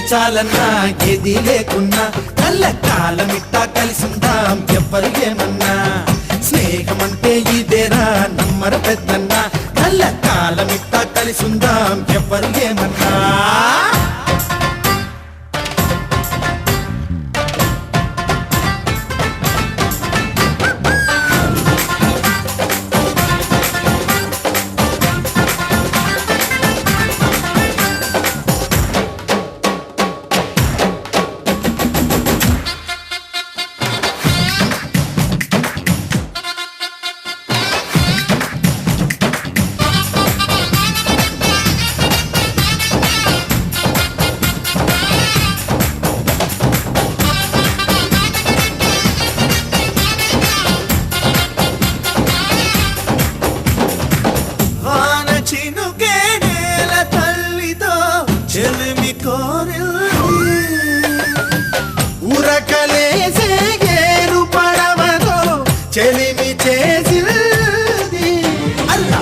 చాలన్నా ఏది లేకున్నా కళ్ళ కాలమిట్టా కలిసిందాం ఎవ్వరు ఏమన్నా స్నేహమంటే ఇదేరా నమ్మరు పెద్దన్నా కళ్ళ కాలమిట్టా కలిసిందాం ఎవ్వరు ఏమన్నా ఉరకలేసే గేరు పడవతో చెలిమి చేసింది అల్లా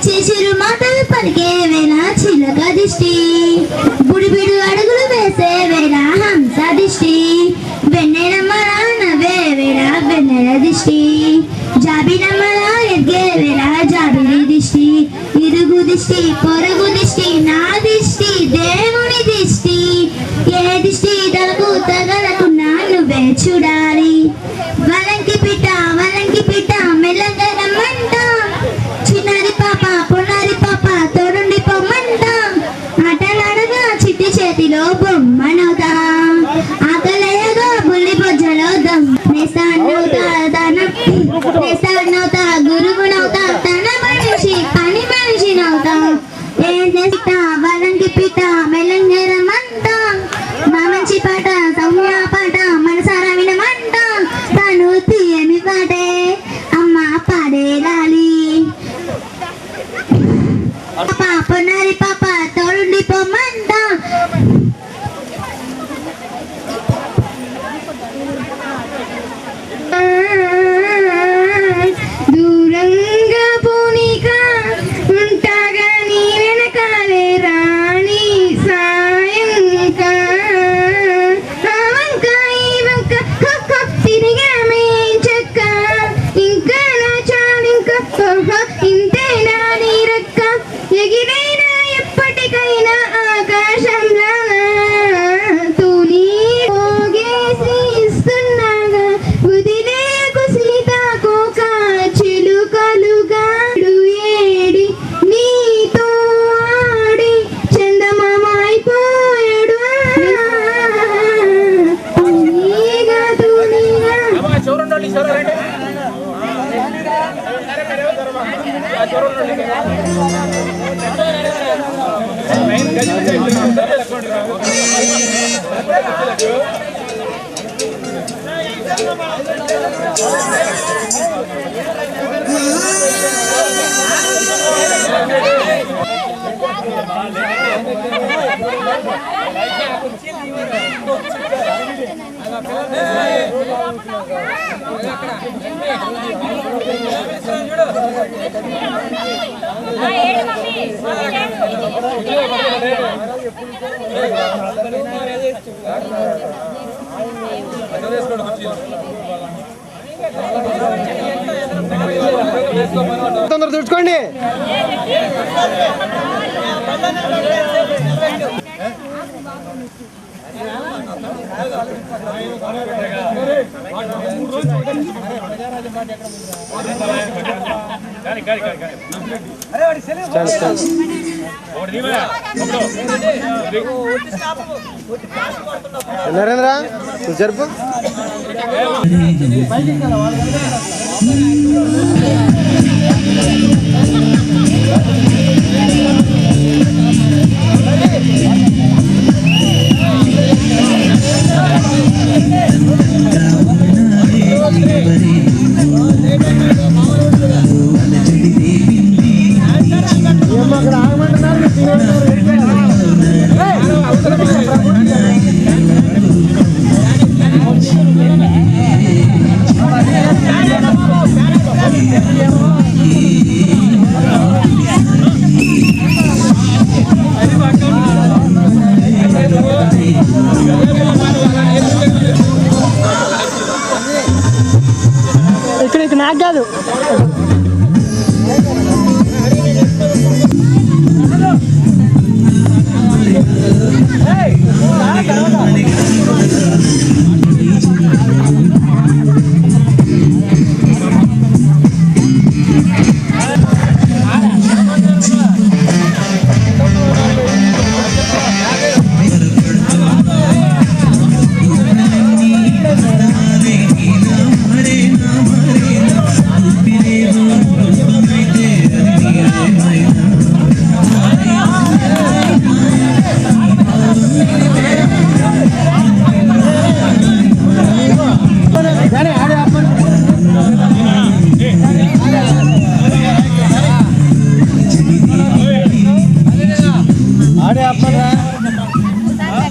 చేసిరు మాటలు పలికే వేళ చిలక దిష్టి, బుడిబిడు అడుగులు వేసే వేళ హంస దిష్టి, వెన్నెలమ్మల నవ్వే వేళ వెన్నెల దిష్టి, జాబిలమ్మల దిష్టి పొరుగు దిష్టి నా దిష్టి దేవుని దిష్టి ఏ దిష్టి తలకు తగలకుండా నువ్వే చూడాలి వలంకి పిట్ట మెల్లగా రమ్మంట చిన్నారి పాప పొన్నారి పాప తోడుండి పొమ్మంట ఆటలాడగా చిట్టి చేతిలో బొమ్మనవుతా ఆకలేయగా బుల్లి బొజ్జలో దమ్ నేస్తానవుతా గురుగునవుతా తన మనిషి పని మనిషి నవుతా ఏం చేస్తా వలంకి పిట్ట మెల్లంగా రమ్మంట మా మంచి పాట సౌమ్య పాట మనసారా వినమంట తను తీయని పాటే అమ్మ పాడేరాలి పొన్నారి పాప తోడుండి పొమ్మంట దూరంగా పోనీక ఉంటాగా నీ వెనకాలే రాణి సాయంకా ఆ వంక ఈ వంక తిరిగామే చెక్క ఇంకా నా చాలింక ఇంతేనా నీ రక్క ఎగిరైనా ఎప్పటికైనా ఆకాశంలా తూని పోగేసి ఇస్తున్నాగా వదిలే కుసితాకోక చిలుకలుగా ఏడి నీతో ఆడి చందమామ అయిపోయాడు తూనీగా తొందర తెచ్చుకోండి. నరేంద్ర జరుపు. అక్కడ ఆగమంటున్నారు. ఇక్కడ నాకు కాదు.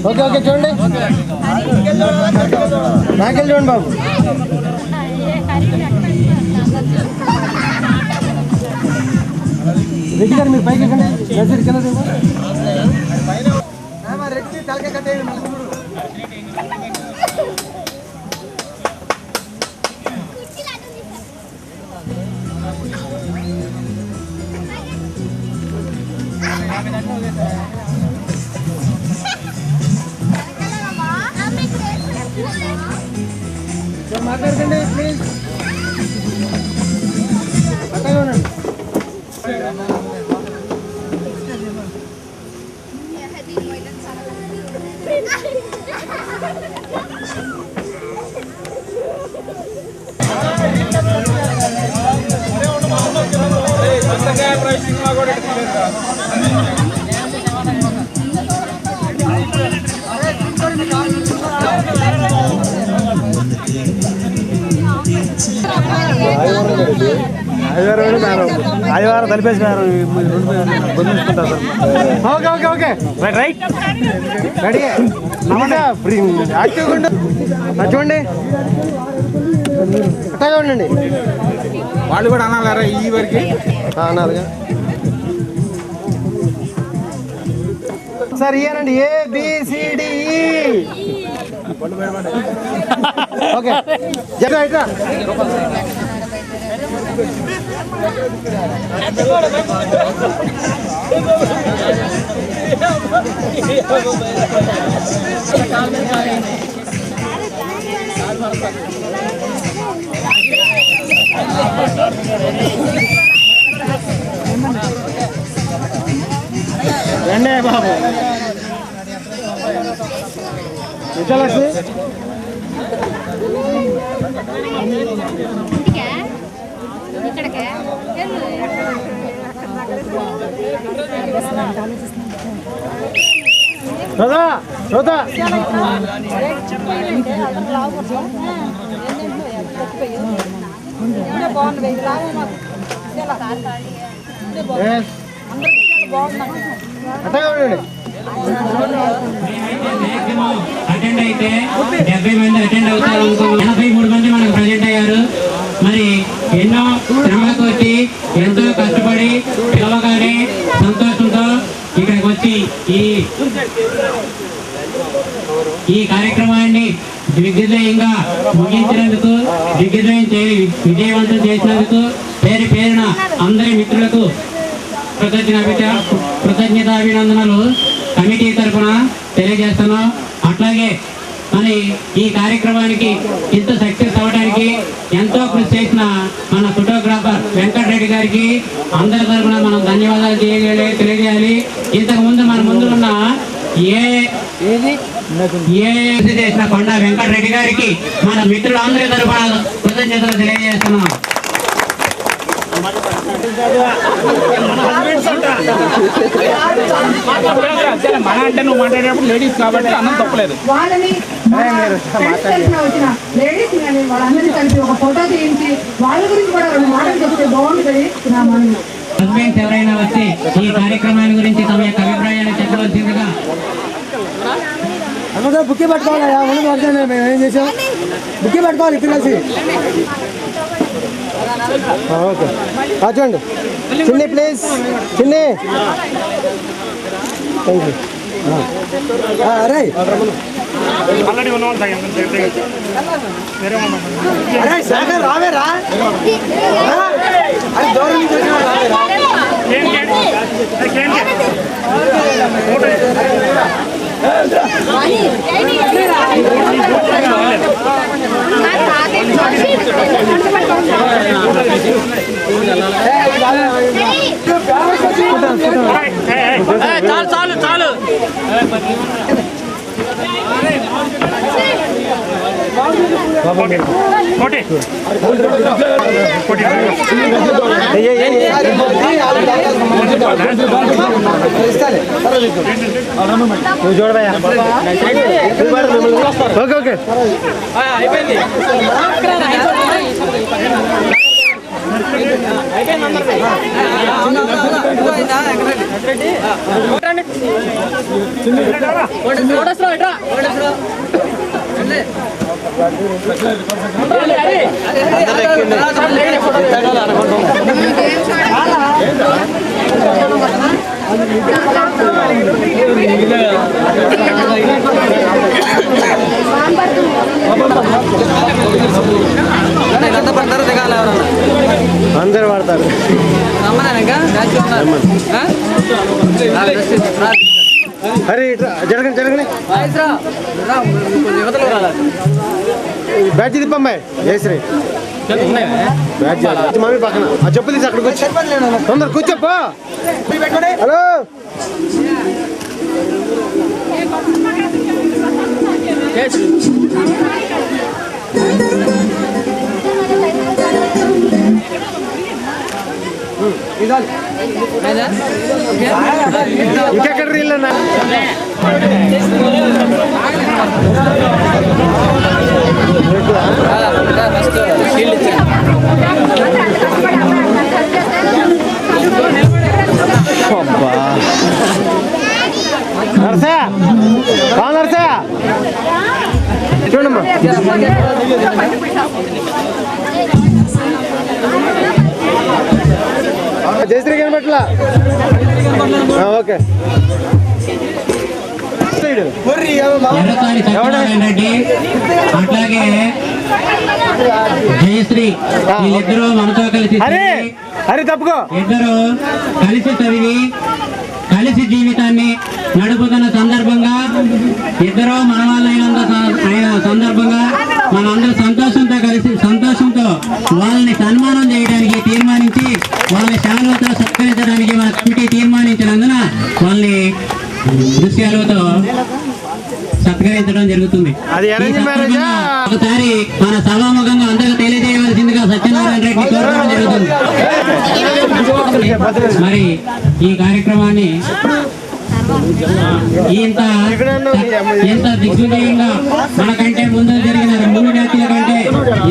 ఓకే ఓకే చూడండి, నాకెళ్ళి చూడండి బాబు. రెడ్డి గారు మీరు పైకి ఎక్కండి. నర్సరీ కింద రెడ్డి తలకే కట్టేయండి. మాట్లాడకండి ప్లీజ్. అట్టగా ఉండండి. ఆదివారం తలిపేసినారు బంధించుకుంటారు sir. Okay okay okay right ready యాక్టివ్గా ఉండు. చూడండి అట్టగా ఉండండి. వాళ్ళు కూడా అనాలరా ఈ వరకు అన్నారుగా సార్ ఇయ్యానండి ABCDE. ఓకే జర ఇట్రా. రండి బాబు. విశాలాక్షి చూదా చూదా అట్టగా ఉండండి. అటెండ్ అయితే 70 మంది అటెండ్ అవుతారు. 83 మంది మనకు ప్రజెంట్ అయ్యారు. మరి ఎన్నో శ్రమలకు వచ్చి ఎంతో కష్టపడి పిలవగానే సంతోషంతో ఇక్కడికి వచ్చి ఈ కార్యక్రమాన్ని దిగ్విజయంగా ముగించినందుకు విజయవంతం చేసినందుకు పేరు పేరున అందరి మిత్రులకు కృతజ్ఞతాభినందనలు కమిటీ తరఫున తెలియజేస్తున్నాం. అట్లాగే మరి ఈ కార్యక్రమానికి ఇంత సక్సెస్ అవ్వడానికి ఎంతో కృషి చేసిన మన ఫోటోగ్రాఫర్ వెంకటరెడ్డి గారికి అందరి తరఫున మనం ధన్యవాదాలు తెలియజేయాలి. ఇంతకు ముందు మన ముందు ఉన్న చేసిన కొండ వెంకటరెడ్డి గారికి మన మిత్రులందరి తరఫున కృతజ్ఞతలు తెలియజేస్తున్నాం. మన అంటే నువ్వు మాట్లాడేటప్పుడు లేడీస్ కాబట్టి అన్నం తప్పలేదు. వాళ్ళని వచ్చిన లేడీస్ కానీ వాళ్ళందరినీ కలిపి ఒక ఫోటో తీయించి వాళ్ళ గురించి కూడా 2 మాటలు చెప్తే బాగుంటుంది నా మనలో. హస్బెండ్స్ ఎవరైనా వచ్చి ఈ కార్యక్రమాన్ని గురించి తమ యొక్క అభిప్రాయాన్ని చెప్పవలసిందిగా. అమ్మగా బుక్కి పట్టుకోవాలి. మేము ఏం చేసాం బుక్కి పట్టుకోవాలి ఇద్దరు కలిసి. ఓకే చూడండి చిన్ని ప్లీజ్ చిన్ని. Thank you. అరే అరే సాగర్ రావేరా అది దూరం నుంచి వచ్చిన రావేరా. చాలు చాలు నువ్వు చూడబోయా. ఓకే ఓకే అయిపోయింది. అందరు పడతారు. అరే జరగండి జరగండి బ్యాచ్ తిప్పమ్మాయి జయశ్రీ బ్యాచ్ మమ్మీ పక్కన ఆ చెప్పు తీసి అక్కడికి వచ్చి తొందర కూర్చోప్పా హలో ఇంకెక్కడ రీళ్ళన్నా నర్సా నర్సా చూడమ్మా జయశ్రీ కనబట్లా ఓకే అట్లాగే జయశ్రీ వీళ్ళిద్దరూ మనతో కలిసి అరే తప్పుకో ఇద్దరు కలిసి చదివి కలిసి జీవితాన్ని నడుపుతున్న సందర్భంగా ఇద్దరు మన వాళ్ళైన సందర్భంగా మనందరూ సంతోషంతో వాళ్ళని సన్మానం చేయడానికి తీర్మానించి వాళ్ళ శాలువతో సత్కరించడానికి మన కమిటీ తీర్మానించినందున వాళ్ళని దృశ్యాలతో సత్కరించడం జరుగుతుంది. ఒకసారి మన సభాముఖంగా అందరూ తెలియజేయవలసిందిగా సత్యనారాయణ రెడ్డి కోరడం జరుగుతుంది. మరి ఈ కార్యక్రమాన్ని ఎంత దిగ్విజయంగా మనకంటే ముందు జరిగిన 3 బ్యాచ్ల కంటే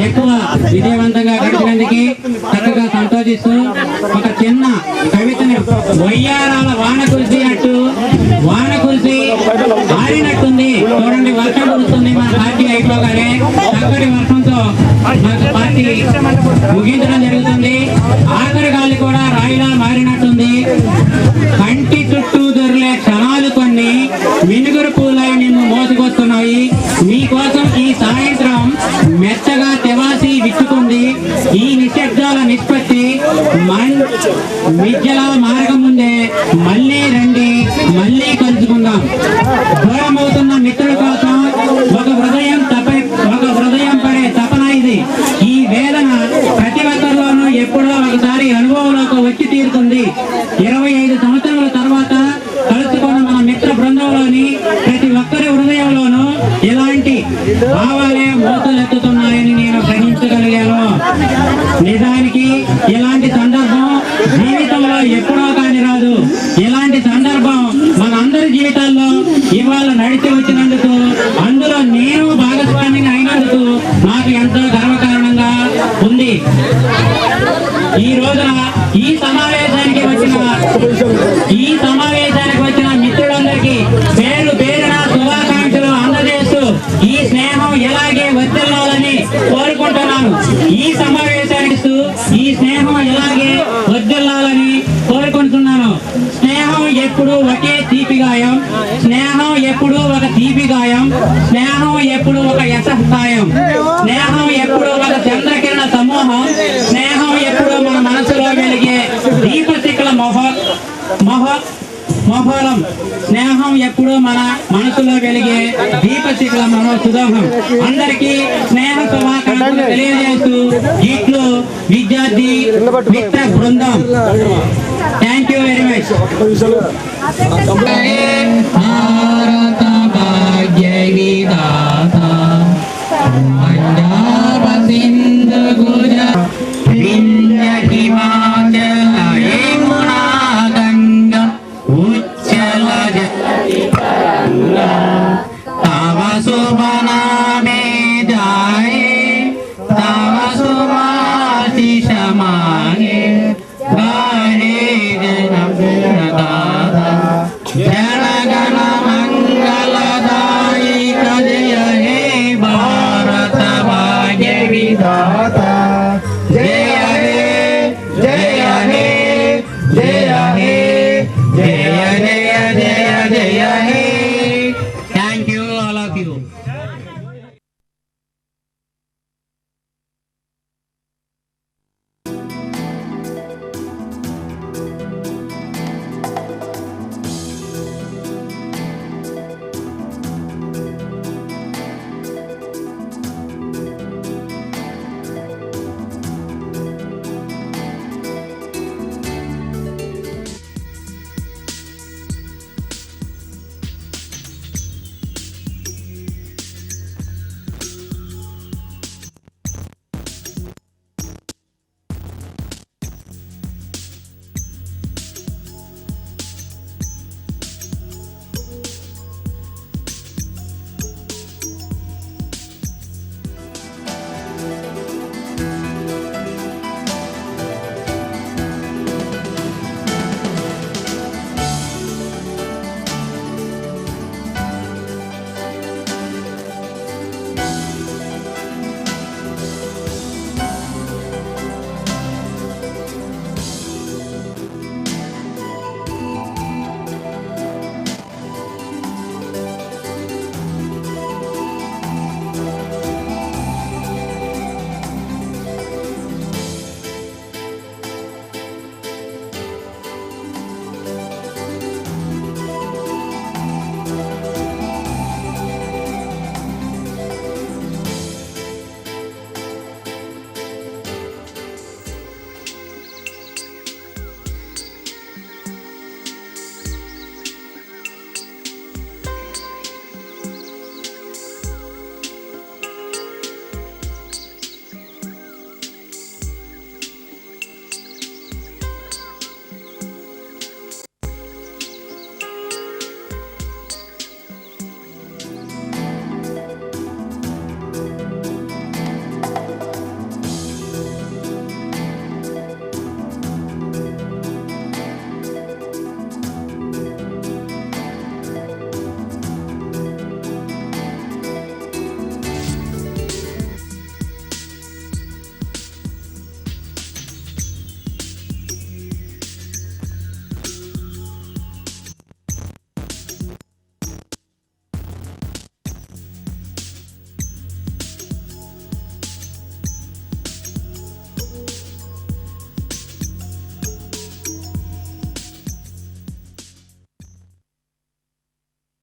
ఎక్కువ విజయవంతంగా గడిచినందుకు చక్కగా సంతోషిస్తూ ఒక చిన్న కవితని వయ్యారాల వాన కురిసినట్టు వాన కురిసి ఆరినట్టుంది చూడండి, వర్షం కురుస్తుంది మన పార్టీ అయిపోగానే చక్కటి వర్షంతో పార్టీ ముగించడం జరుగుతుంది. ఆఖరి గాలి కూడా రాయిలా మారినట్టుంది. కంటి చుట్టూ దొరిలే క్షణాలు కొన్ని మినుగురు పూలై నిన్ను మోసుకొస్తున్నాయి. మీకోసం ఈ సాయంత్రం మెత్తగా తెవాసి విచ్చుకుంది. ఈ నిశ్శబ్దాల నిష్పత్తి విద్యల మార్గం ముందే మళ్ళీ రండి, మళ్ళీ కలుసుకుందాం. దూరమవుతున్న మిత్రుల కోసం ఒక హృదయం పడే తపన ఇది. ఈ వేదన ప్రతి ఒక్కరిలోనూ ఎప్పుడో ఒకసారి అనుభవంలోకి వచ్చి తీరుతుంది. 25 సంవత్సరాల తర్వాత కలుసుకున్న మన మిత్ర బృందంలోని ప్రతి ఒక్కరి హృదయంలోనూ ఇలాంటి భావాలే మోతలెత్తుతున్నాయని నేను గ్రహించగలిగాను. నిజానికి ఇలాంటి సందర్భం జీవితంలో ఎప్పుడో కాని రాదు. ఇలాంటి సందర్భం మన అందరి జీవితాల్లో ఇవాళ నడిచి వచ్చినందుకు, అందులో నేను భాగస్వామిని అయినందుకు నాకు ఎంతో గర్వకారణంగా ఉంది. ఈ రోజున ఈ సమావేశానికి వచ్చిన మిత్రులందరికీ పేరు పేరున శుభాకాంక్షలు అందజేస్తూ ఈ స్నేహం ఎలాగే వర్ధిల్లాలని కోరుకుంటున్నాను. ఈ స్నేహం ఎలాగే వర్ధిల్లాలని కోరుకుంటున్నాను. స్నేహం ఎప్పుడు ఒకే తీపి గాయం, స్నేహం ఎప్పుడు ఒక తీపి గాయం, స్నేహం ఎప్పుడు ఒక యశస్థాయం, స్నేహం ఎప్పుడు ఒక చంద్రకిరణ సమూహం, స్నేహం ఎప్పుడు మన మనసులో వెలిగే దీపశిఖల మహోరం, స్నేహం ఎప్పుడు మన మనసులో వెలిగే దీపశిఖల మనోసుదోహం. అందరికీ స్నేహ శుభాకాంక్షలు తెలియజేస్తూ ఇట్లు విద్యార్థి మిత్ర బృందం. Thank you very much. భారత భాగ్య విధాత